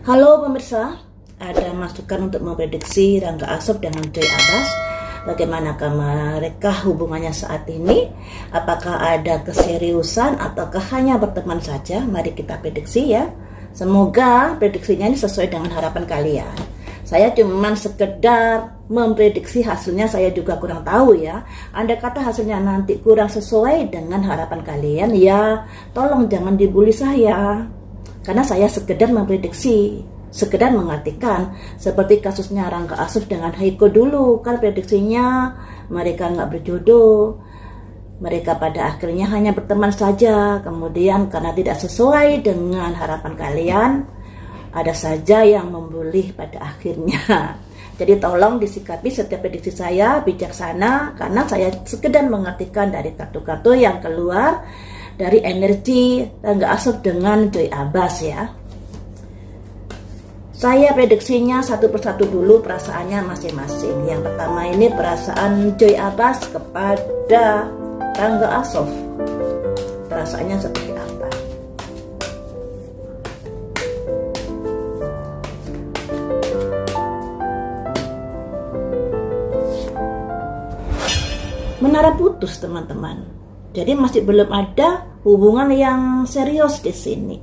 Halo pemirsa, ada masukan untuk memprediksi Rangga Asof dengan Joy Abbas. Bagaimanakah mereka hubungannya saat ini? Apakah ada keseriusan ataukah hanya berteman saja? Mari kita prediksi ya. Semoga prediksinya ini sesuai dengan harapan kalian. Saya cuma sekedar memprediksi, hasilnya saya juga kurang tahu ya. Andai kata hasilnya nanti kurang sesuai dengan harapan kalian, ya tolong jangan dibully saya. Karena saya sekedar memprediksi, sekedar mengartikan. Seperti kasusnya Rangga Asof dengan Heiko dulu, kan prediksinya mereka nggak berjodoh. Mereka pada akhirnya hanya berteman saja. Kemudian karena tidak sesuai dengan harapan kalian, ada saja yang membuli pada akhirnya. Jadi tolong disikapi setiap prediksi saya bijaksana, karena saya sekedar mengartikan dari kartu-kartu yang keluar dari energi Rangga Asof dengan Joy Abbas ya. Saya prediksinya satu persatu dulu perasaannya masing-masing. Yang pertama ini perasaan Joy Abbas kepada Rangga Asof. Perasaannya seperti apa? Menara putus teman-teman. Jadi masih belum ada hubungan yang serius di sini.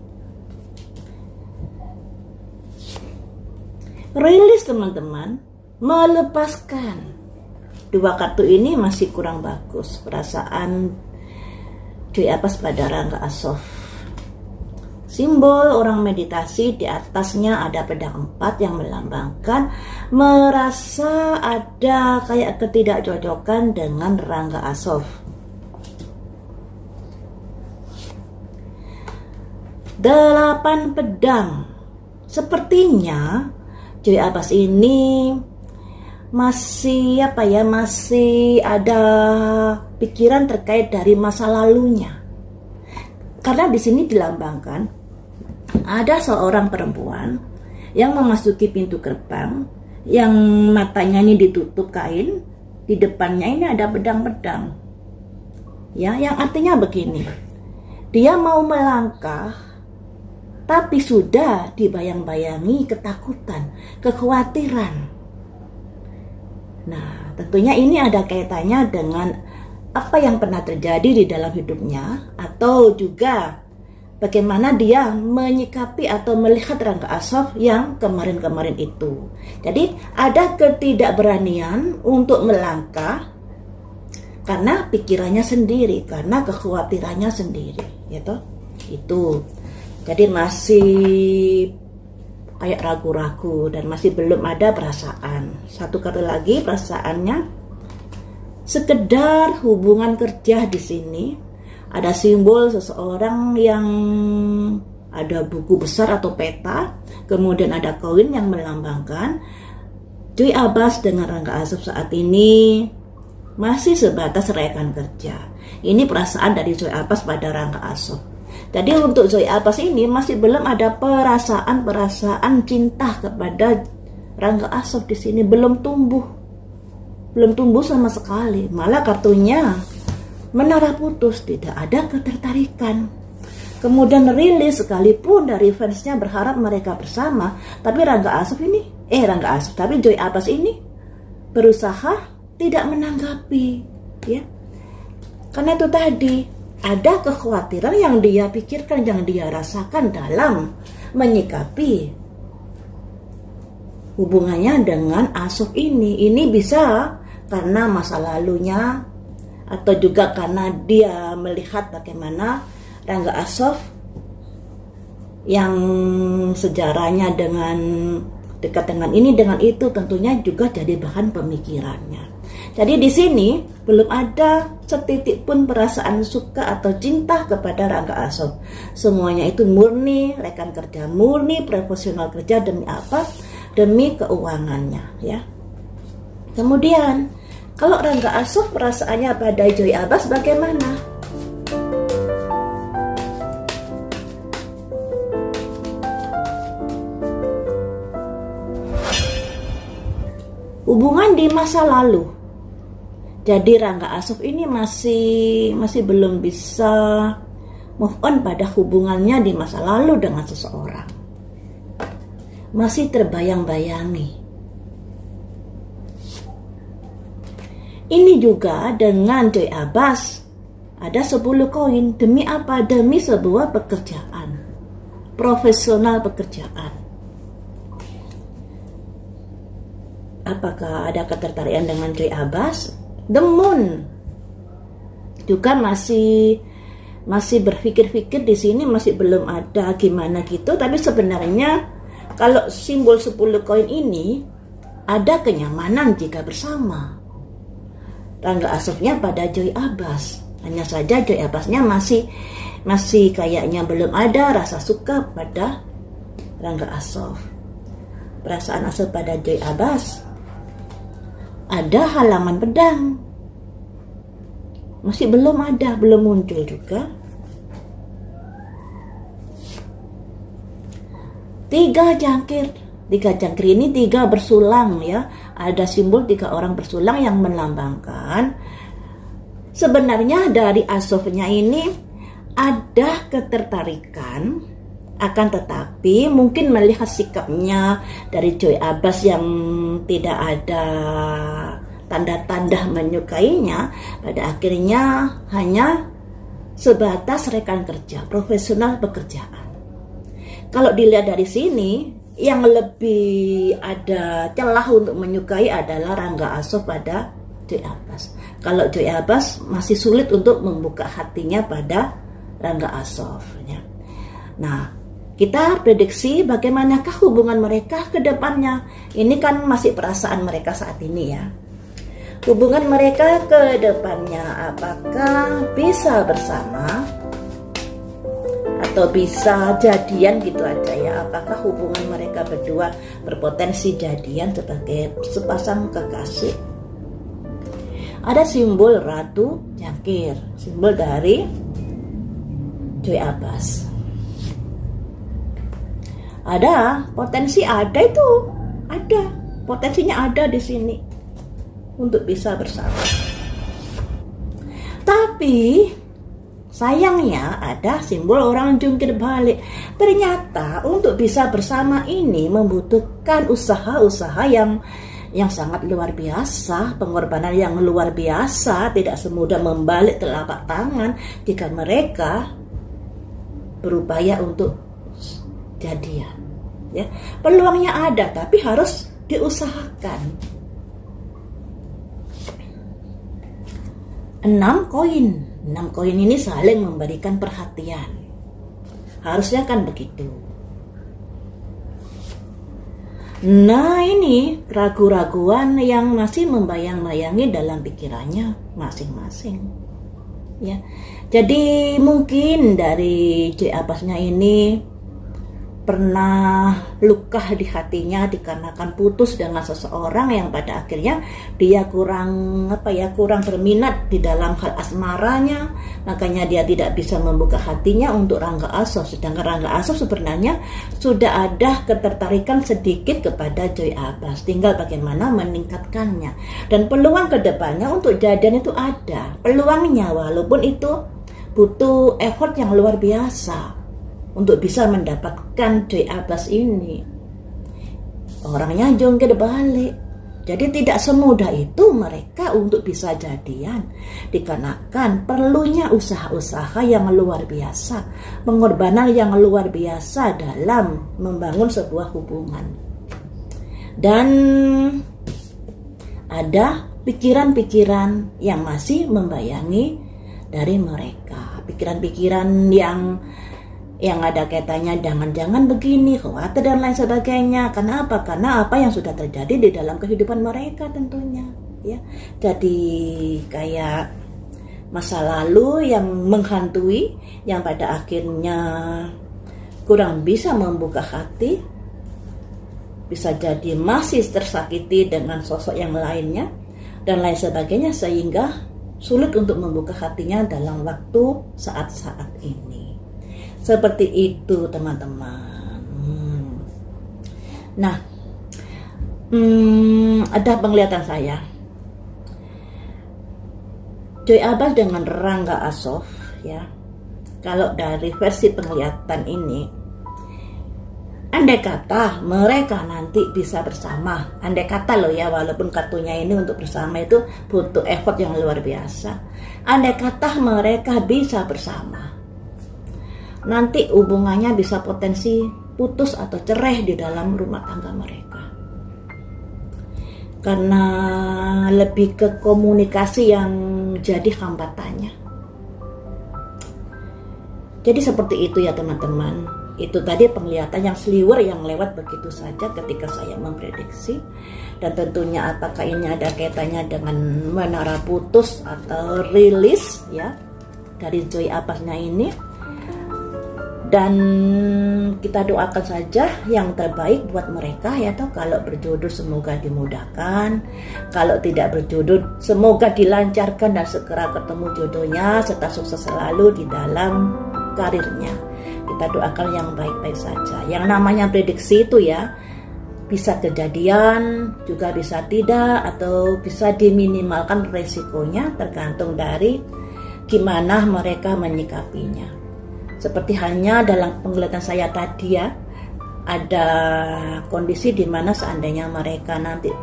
Rilis teman-teman, melepaskan. Dua kartu ini masih kurang bagus. Perasaan Joy Abbas pada Rangga Asof. Simbol orang meditasi, di atasnya ada pedang 4 yang melambangkan merasa ada kayak ketidakcocokan dengan Rangga Asof. 8 pedang. Sepertinya Joy Abbas ini masih masih ada pikiran terkait dari masa lalunya. Karena di sini dilambangkan ada seorang perempuan yang memasuki pintu gerbang, yang matanya ini ditutup kain, di depannya ini ada pedang-pedang. Ya, yang artinya begini. Dia mau melangkah tapi sudah dibayang-bayangi ketakutan, kekhawatiran. Nah, tentunya ini ada kaitannya dengan apa yang pernah terjadi di dalam hidupnya, atau juga bagaimana dia menyikapi atau melihat Rangga Asof yang kemarin-kemarin itu. Jadi ada ketidakberanian untuk melangkah karena pikirannya sendiri, karena kekhawatirannya sendiri, gitu. Itu. Jadi masih kayak ragu-ragu dan masih belum ada perasaan. Satu kali lagi perasaannya sekedar hubungan kerja di sini. Ada simbol seseorang yang ada buku besar atau peta, kemudian ada koin yang melambangkan Joy Abbas dengan Rangga Asof saat ini masih sebatas rekan kerja. Ini perasaan dari Joy Abbas pada Rangga Asof. Jadi untuk Joy Abbas ini masih belum ada perasaan cinta kepada Rangga Asof di sini, belum tumbuh sama sekali. Malah kartunya menara putus, tidak ada ketertarikan. Kemudian rilis, sekalipun dari fansnya berharap mereka bersama, tapi tapi Joy Abbas ini berusaha tidak menanggapi, ya. Karena itu tadi ada kekhawatiran yang dia pikirkan, yang dia rasakan dalam menyikapi hubungannya dengan Asof ini. Ini bisa karena masa lalunya, atau juga karena dia melihat bagaimana Rangga Asof yang sejarahnya dengan dekat dengan ini, dengan itu, tentunya juga jadi bahan pemikirannya. Jadi di sini belum ada setitik pun perasaan suka atau cinta kepada Rangga Asof. Semuanya itu murni rekan kerja, murni profesional kerja. Demi apa? Demi keuangannya, ya. Kemudian kalau Rangga Asof perasaannya pada Joy Abbas bagaimana? Hubungan di masa lalu. Jadi Rangga Asof ini masih belum bisa move on pada hubungannya di masa lalu dengan seseorang. masih terbayang-bayangi. Ini juga dengan Joy Abbas. Ada 10 koin. Demi apa? Demi sebuah pekerjaan. Profesional pekerjaan. Apakah ada ketertarikan dengan Joy Abbas? The Moon juga masih berpikir-pikir di sini, masih belum ada gimana gitu. Tapi sebenarnya kalau simbol 10 koin ini ada kenyamanan jika bersama. Rangga Asofnya pada Joy Abbas. Hanya saja Joy Abbasnya masih kayaknya belum ada rasa suka pada Rangga Asof. Perasaan Asof pada Joy Abbas, ada halaman pedang. Masih belum ada, belum muncul juga. 3 jangkir. 3 jangkir ini 3 bersulang ya. Ada simbol 3 orang bersulang yang melambangkan sebenarnya dari Asofnya ini ada ketertarikan, akan tetapi mungkin melihat sikapnya dari Joy Abbas yang tidak ada tanda-tanda menyukainya, pada akhirnya hanya sebatas rekan kerja, profesional pekerjaan. Kalau dilihat dari sini, yang lebih ada celah untuk menyukai adalah Rangga Asof pada Joy Abbas. Kalau Joy Abbas masih sulit untuk membuka hatinya pada Rangga Asof ya. Nah, kita prediksi bagaimanakah hubungan mereka ke depannya. Ini kan masih perasaan mereka saat ini ya. Hubungan mereka ke depannya, apakah bisa bersama atau bisa jadian gitu aja ya. Apakah hubungan mereka berdua berpotensi jadian sebagai sepasang kekasih? Ada simbol Ratu Jangkir, simbol dari Joy Abbas. Ada potensi, ada itu, ada potensinya, ada di sini untuk bisa bersama. Tapi sayangnya ada simbol orang jungkir balik. Ternyata untuk bisa bersama ini membutuhkan usaha-usaha yang sangat luar biasa, pengorbanan yang luar biasa. Tidak semudah membalik telapak tangan jika mereka berupaya untuk jadian. Ya, peluangnya ada, tapi harus diusahakan. 6 koin. 6 koin ini saling memberikan perhatian. Harusnya kan begitu. Nah, ini ragu-raguan yang masih membayang-bayangi dalam pikirannya masing-masing. Ya. Jadi mungkin dari Joy Abbasnya ini pernah luka di hatinya dikarenakan putus dengan seseorang yang pada akhirnya dia kurang berminat di dalam hal asmaranya, makanya dia tidak bisa membuka hatinya untuk Rangga Asof. Sedangkan Rangga Asof sebenarnya sudah ada ketertarikan sedikit kepada Joy Abbas, tinggal bagaimana meningkatkannya. Dan peluang kedepannya untuk jadian itu ada peluangnya, walaupun itu butuh effort yang luar biasa untuk bisa mendapatkan Joy Abbas ini. Orangnya jungkir balik. Jadi tidak semudah itu mereka untuk bisa jadian. Dikarenakan perlunya usaha-usaha yang luar biasa, pengorbanan yang luar biasa dalam membangun sebuah hubungan. Dan ada pikiran-pikiran yang masih membayangi dari mereka. Pikiran-pikiran yang ada kaitannya jangan-jangan begini, khawatir dan lain sebagainya. Karena apa? Karena apa yang sudah terjadi di dalam kehidupan mereka tentunya. Ya, jadi kayak masa lalu yang menghantui, yang pada akhirnya kurang bisa membuka hati, bisa jadi masih tersakiti dengan sosok yang lainnya dan lain sebagainya, sehingga sulit untuk membuka hatinya dalam waktu saat-saat ini. Seperti itu teman-teman. Nah, ada penglihatan saya, Joy Abbas dengan Rangga Asof ya. Kalau dari versi penglihatan ini, andai kata mereka nanti bisa bersama, andai kata loh ya, walaupun kartunya ini untuk bersama itu butuh effort yang luar biasa. Andai kata mereka bisa bersama, nanti hubungannya bisa potensi putus atau cerai di dalam rumah tangga mereka. Karena lebih ke komunikasi yang jadi hambatannya. Jadi seperti itu ya teman-teman. Itu tadi penglihatan yang sliwer yang lewat begitu saja ketika saya memprediksi. Dan tentunya apakah ini ada kaitannya dengan menara putus atau rilis ya dari Joy Apasnya ini. Dan kita doakan saja yang terbaik buat mereka ya toh. Kalau berjodoh semoga dimudahkan, kalau tidak berjodoh semoga dilancarkan dan segera ketemu jodohnya serta sukses selalu di dalam karirnya. Kita doakan yang baik-baik saja. Yang namanya prediksi itu ya bisa kejadian, juga bisa tidak, atau bisa diminimalkan resikonya tergantung dari gimana mereka menyikapinya. Seperti halnya dalam penglihatan saya tadi ya, ada kondisi di mana seandainya mereka nanti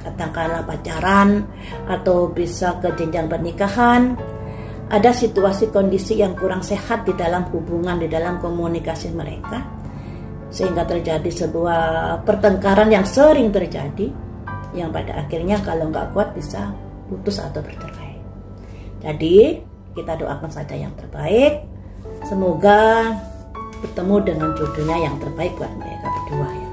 katakanlah pacaran atau bisa ke jenjang pernikahan, ada situasi kondisi yang kurang sehat di dalam hubungan, di dalam komunikasi mereka, sehingga terjadi sebuah pertengkaran yang sering terjadi, yang pada akhirnya kalau nggak kuat bisa putus atau bercerai. Jadi kita doakan saja yang terbaik. Semoga bertemu dengan jodohnya yang terbaik buat mereka berdua ya.